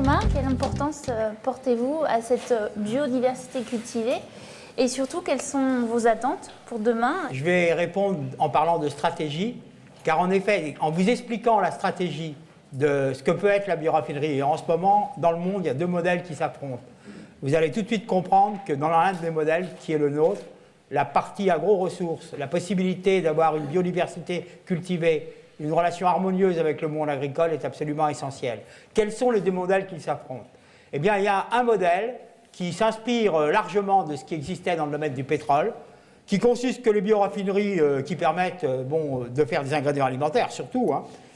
Thomas, quelle importance portez-vous à cette biodiversité cultivée et surtout quelles sont vos attentes pour demain? Je vais répondre en parlant de stratégie, car en effet, en vous expliquant la stratégie de ce que peut être la bioraffinerie, et en ce moment, dans le monde, il y a deux modèles qui s'affrontent. Vous allez tout de suite comprendre que dans l'un des modèles, qui est le nôtre, la partie agro-ressources, la possibilité d'avoir une biodiversité cultivée, une relation harmonieuse avec le monde agricole est absolument essentielle. Quels sont les deux modèles qui s'affrontent? Eh bien, il y a un modèle qui s'inspire largement de ce qui existait dans le domaine du pétrole, qui consiste que les bioraffineries qui permettent de faire des ingrédients alimentaires surtout,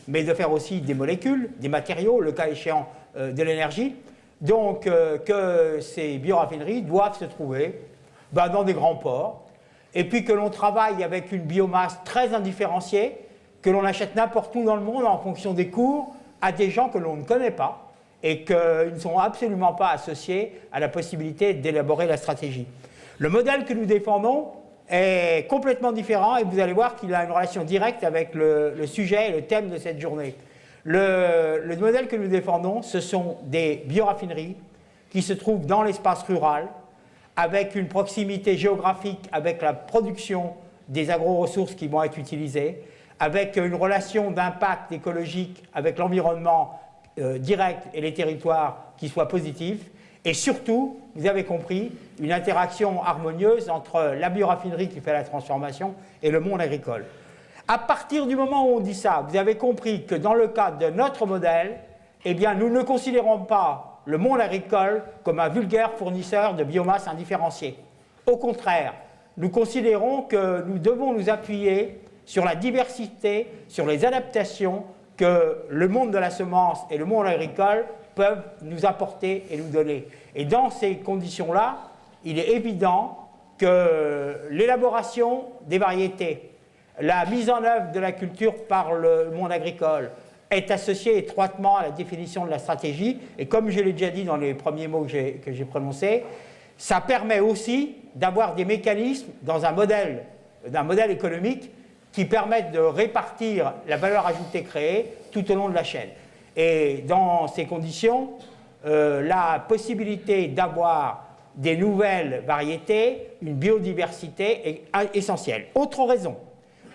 mais de faire aussi des molécules, des matériaux, le cas échéant de l'énergie. Donc que ces bioraffineries doivent se trouver dans des grands ports, et puis que l'on travaille avec une biomasse très indifférenciée, que l'on achète n'importe où dans le monde en fonction des cours à des gens que l'on ne connaît pas et qu'ils ne sont absolument pas associés à la possibilité d'élaborer la stratégie. Le modèle que nous défendons est complètement différent et vous allez voir qu'il a une relation directe avec le sujet et le thème de cette journée. Le modèle que nous défendons, ce sont des bioraffineries qui se trouvent dans l'espace rural avec une proximité géographique avec la production des agro-ressources qui vont être utilisées, avec une relation d'impact écologique avec l'environnement direct et les territoires qui soient positifs, et surtout, vous avez compris, une interaction harmonieuse entre la bioraffinerie qui fait la transformation et le monde agricole. À partir du moment où on dit ça, vous avez compris que dans le cadre de notre modèle, eh bien, nous ne considérons pas le monde agricole comme un vulgaire fournisseur de biomasse indifférenciée. Au contraire, nous considérons que nous devons nous appuyer sur la diversité, sur les adaptations que le monde de la semence et le monde agricole peuvent nous apporter et nous donner. Et dans ces conditions-là, il est évident que l'élaboration des variétés, la mise en œuvre de la culture par le monde agricole est associée étroitement à la définition de la stratégie. Et comme je l'ai déjà dit dans les premiers mots que j'ai prononcés, ça permet aussi d'avoir des mécanismes dans un modèle économique qui permettent de répartir la valeur ajoutée créée tout au long de la chaîne. Et dans ces conditions, la possibilité d'avoir des nouvelles variétés, une biodiversité est essentielle. Autre raison,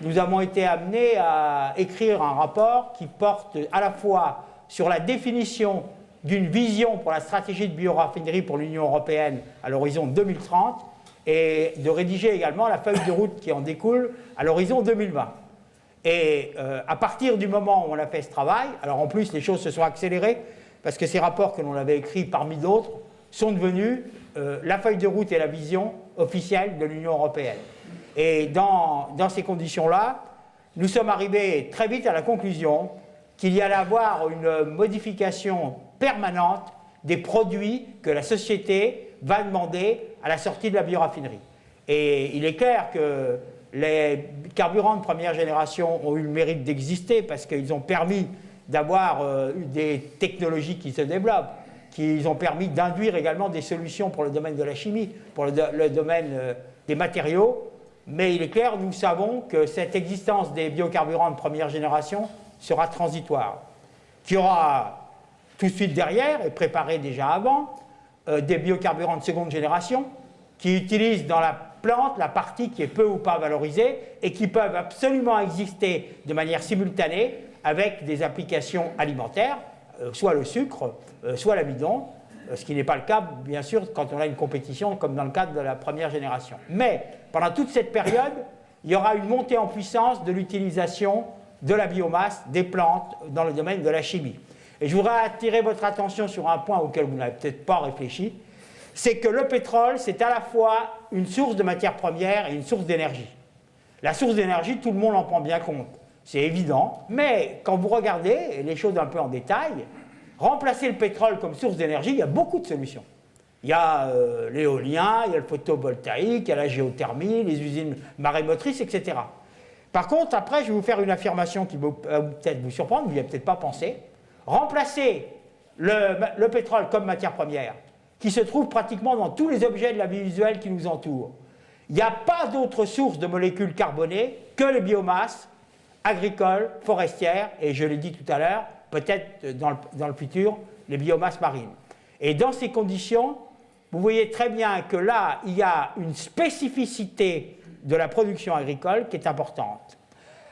nous avons été amenés à écrire un rapport qui porte à la fois sur la définition d'une vision pour la stratégie de bioraffinerie pour l'Union européenne à l'horizon 2030, et de rédiger également la feuille de route qui en découle à l'horizon 2020. Et à partir du moment où on a fait ce travail, alors en plus les choses se sont accélérées, parce que ces rapports que l'on avait écrits parmi d'autres sont devenus la feuille de route et la vision officielle de l'Union européenne. Et dans ces conditions-là, nous sommes arrivés très vite à la conclusion qu'il y allait avoir une modification permanente des produits que la société va demander à la sortie de la bioraffinerie. Et il est clair que les carburants de première génération ont eu le mérite d'exister parce qu'ils ont permis d'avoir des technologies qui se développent, qui ont permis d'induire également des solutions pour le domaine de la chimie, pour le domaine des matériaux. Mais il est clair, nous savons que cette existence des biocarburants de première génération sera transitoire. Qu'il y aura tout de suite derrière, et préparé déjà avant, des biocarburants de seconde génération qui utilisent dans la plante la partie qui est peu ou pas valorisée et qui peuvent absolument exister de manière simultanée avec des applications alimentaires, soit le sucre, soit l'amidon, ce qui n'est pas le cas, bien sûr, quand on a une compétition comme dans le cadre de la première génération. Mais pendant toute cette période, il y aura une montée en puissance de l'utilisation de la biomasse des plantes dans le domaine de la chimie. Et je voudrais attirer votre attention sur un point auquel vous n'avez peut-être pas réfléchi, c'est que le pétrole, c'est à la fois une source de matière première et une source d'énergie. La source d'énergie, tout le monde en prend bien compte, c'est évident, mais quand vous regardez les choses un peu en détail, remplacer le pétrole comme source d'énergie, il y a beaucoup de solutions. Il y a l'éolien, il y a le photovoltaïque, il y a la géothermie, les usines marémotrices, etc. Par contre, après, je vais vous faire une affirmation qui va peut-être vous surprendre, vous n'y avez peut-être pas pensé. Remplacer le pétrole comme matière première, qui se trouve pratiquement dans tous les objets de la vie visuelle qui nous entourent. Il n'y a pas d'autre source de molécules carbonées que les biomasses agricoles, forestières, et je l'ai dit tout à l'heure, peut-être dans le futur, les biomasses marines. Et dans ces conditions, vous voyez très bien que là, il y a une spécificité de la production agricole qui est importante.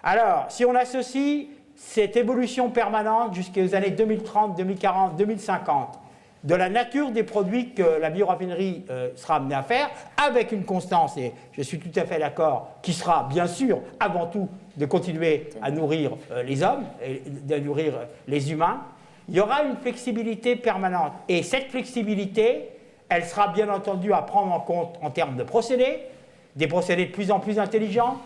Alors, si on associe cette évolution permanente jusqu'aux années 2030, 2040, 2050, de la nature des produits que la bioraffinerie sera amenée à faire, avec une constance, et je suis tout à fait d'accord, qui sera bien sûr, avant tout, de continuer à nourrir les hommes, et de nourrir les humains, il y aura une flexibilité permanente. Et cette flexibilité, elle sera bien entendu à prendre en compte en termes de procédés, des procédés de plus en plus intelligents,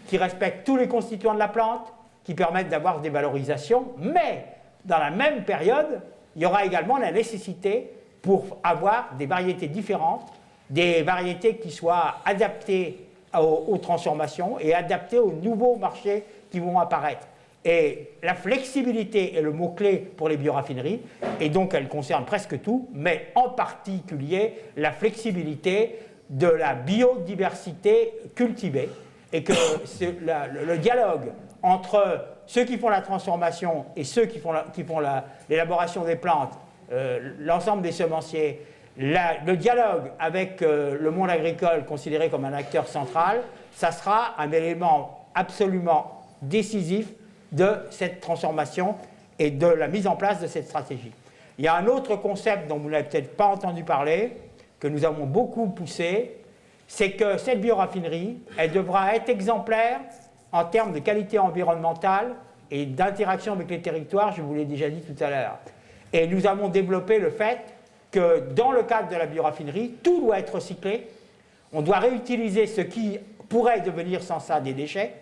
qui respectent tous les constituants de la plante, qui permettent d'avoir des valorisations, mais dans la même période, il y aura également la nécessité pour avoir des variétés différentes, des variétés qui soient adaptées aux transformations et adaptées aux nouveaux marchés qui vont apparaître. Et la flexibilité est le mot-clé pour les bioraffineries, et donc elle concerne presque tout, mais en particulier la flexibilité de la biodiversité cultivée, et que le dialogue entre ceux qui font la transformation et ceux qui font l'élaboration des plantes, l'ensemble des semenciers, le dialogue avec le monde agricole considéré comme un acteur central, ça sera un élément absolument décisif de cette transformation et de la mise en place de cette stratégie. Il y a un autre concept dont vous n'avez peut-être pas entendu parler, que nous avons beaucoup poussé, c'est que cette bioraffinerie, elle devra être exemplaire en termes de qualité environnementale et d'interaction avec les territoires, je vous l'ai déjà dit tout à l'heure. Et nous avons développé le fait que dans le cadre de la bioraffinerie, tout doit être recyclé. On doit réutiliser ce qui pourrait devenir sans ça des déchets,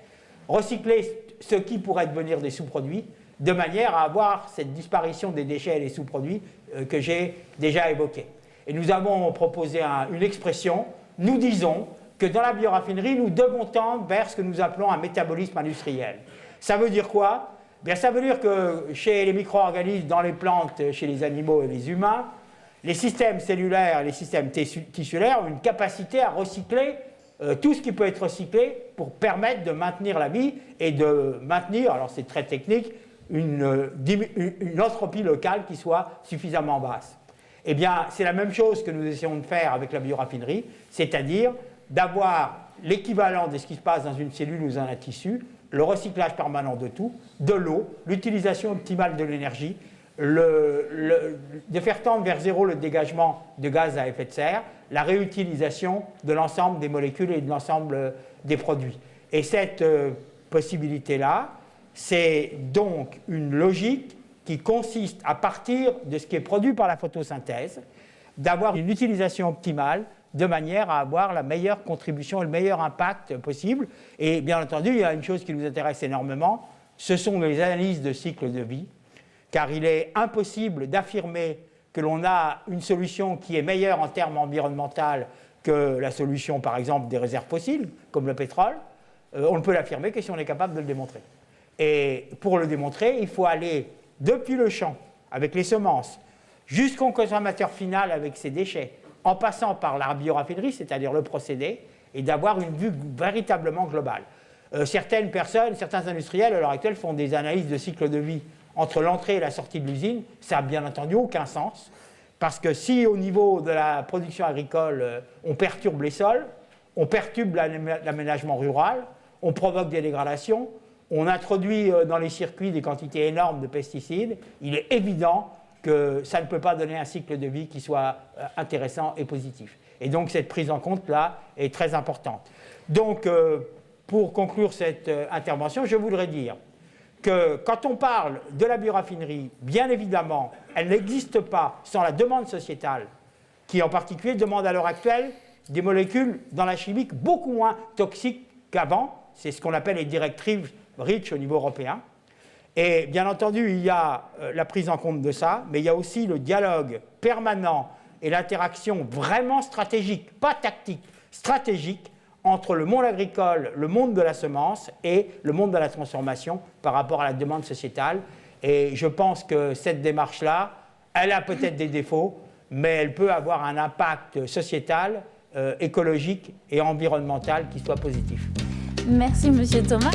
recycler ce qui pourrait devenir des sous-produits, de manière à avoir cette disparition des déchets et des sous-produits que j'ai déjà évoquée. Et nous avons proposé une expression, nous disons que dans la bioraffinerie, nous devons tendre vers ce que nous appelons un métabolisme industriel. Ça veut dire quoi? Bien, ça veut dire que chez les micro-organismes, dans les plantes, chez les animaux et les humains, les systèmes cellulaires et les systèmes tissulaires ont une capacité à recycler tout ce qui peut être recyclé pour permettre de maintenir la vie et de maintenir, alors c'est très technique, une entropie locale qui soit suffisamment basse. Eh bien, c'est la même chose que nous essayons de faire avec la bioraffinerie, c'est-à-dire d'avoir l'équivalent de ce qui se passe dans une cellule ou dans un tissu, le recyclage permanent de tout, de l'eau, l'utilisation optimale de l'énergie, de faire tendre vers zéro le dégagement de gaz à effet de serre, la réutilisation de l'ensemble des molécules et de l'ensemble des produits. Et cette possibilité-là, c'est donc une logique qui consiste, à partir de ce qui est produit par la photosynthèse, d'avoir une utilisation optimale de manière à avoir la meilleure contribution et le meilleur impact possible. Et bien entendu, il y a une chose qui nous intéresse énormément, ce sont les analyses de cycle de vie, car il est impossible d'affirmer que l'on a une solution qui est meilleure en termes environnementaux que la solution, par exemple, des réserves fossiles, comme le pétrole. On ne peut l'affirmer que si on est capable de le démontrer. Et pour le démontrer, il faut aller depuis le champ, avec les semences, jusqu'au consommateur final avec ses déchets, en passant par la bioraffinerie, c'est-à-dire le procédé, et d'avoir une vue véritablement globale. Certaines personnes, certains industriels, à l'heure actuelle, font des analyses de cycle de vie entre l'entrée et la sortie de l'usine. Ça n'a bien entendu aucun sens, parce que si au niveau de la production agricole, on perturbe les sols, on perturbe l'aménagement rural, on provoque des dégradations, on introduit dans les circuits des quantités énormes de pesticides, il est évident que ça ne peut pas donner un cycle de vie qui soit intéressant et positif. Et donc cette prise en compte-là est très importante. Donc pour conclure cette intervention, je voudrais dire que quand on parle de la bioraffinerie, bien évidemment, elle n'existe pas sans la demande sociétale, qui en particulier demande à l'heure actuelle des molécules dans la chimique beaucoup moins toxiques qu'avant. C'est ce qu'on appelle les directives REACH au niveau européen. Et bien entendu, il y a la prise en compte de ça, mais il y a aussi le dialogue permanent et l'interaction vraiment stratégique, pas tactique, stratégique, entre le monde agricole, le monde de la semence et le monde de la transformation par rapport à la demande sociétale. Et je pense que cette démarche-là, elle a peut-être des défauts, mais elle peut avoir un impact sociétal, écologique et environnemental qui soit positif. Merci, Monsieur Thomas.